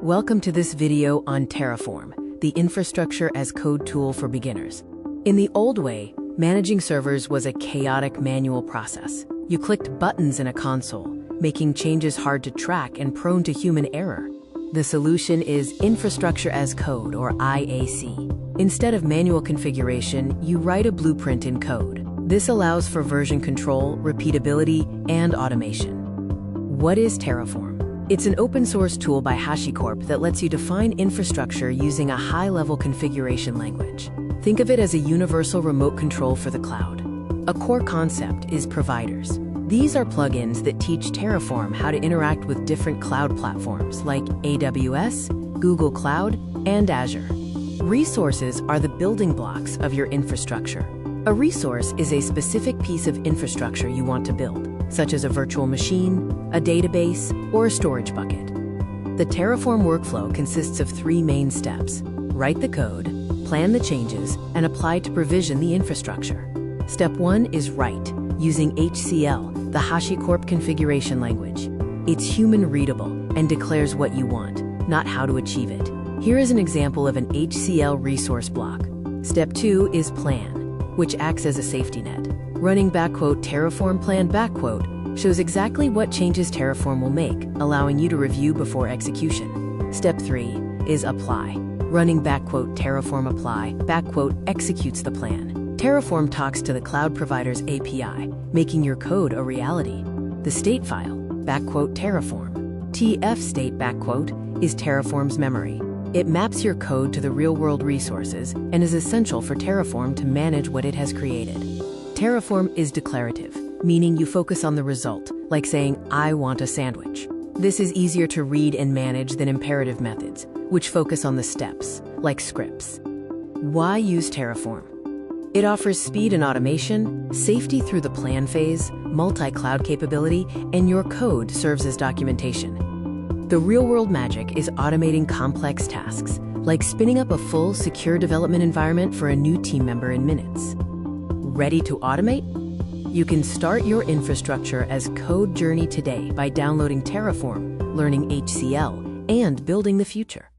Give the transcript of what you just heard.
Welcome to this video on Terraform, the infrastructure as code tool for beginners. In the old way, managing servers was a chaotic manual process. You clicked buttons in a console, making changes hard to track and prone to human error. The solution is infrastructure as code, or IAC. Instead of manual configuration, you write a blueprint in code. This allows for version control, repeatability, and automation. What is Terraform? It's an open-source tool by HashiCorp that lets you define infrastructure using a high-level configuration language. Think of it as a universal remote control for the cloud. A core concept is providers. These are plugins that teach Terraform how to interact with different cloud platforms like AWS, Google Cloud, and Azure. Resources are the building blocks of your infrastructure. A resource is a specific piece of infrastructure you want to build, such as a virtual machine, a database, or a storage bucket. The Terraform workflow consists of three main steps: write the code, plan the changes, and apply to provision the infrastructure. Step 1 is write, using HCL, the HashiCorp configuration language. It's human-readable and declares what you want, not how to achieve it. Here is an example of an HCL resource block. Step 2 is plan, which acts as a safety net. Running --Terraform plan shows exactly what changes Terraform will make, allowing you to review before execution. Step 3 is apply. Running --Terraform apply executes the plan. Terraform talks to the cloud provider's API, making your code a reality. The state file, --Terraform. TF state is Terraform's memory. It maps your code to the real-world resources and is essential for Terraform to manage what it has created. Terraform is declarative, meaning you focus on the result, like saying, "I want a sandwich." This is easier to read and manage than imperative methods, which focus on the steps, like scripts. Why use Terraform? It offers speed and automation, safety through the plan phase, multi-cloud capability, and your code serves as documentation. The real-world magic is automating complex tasks, like spinning up a full, secure development environment for a new team member in minutes. Ready to automate? You can start your infrastructure as code journey today by downloading Terraform, learning HCL, and building the future.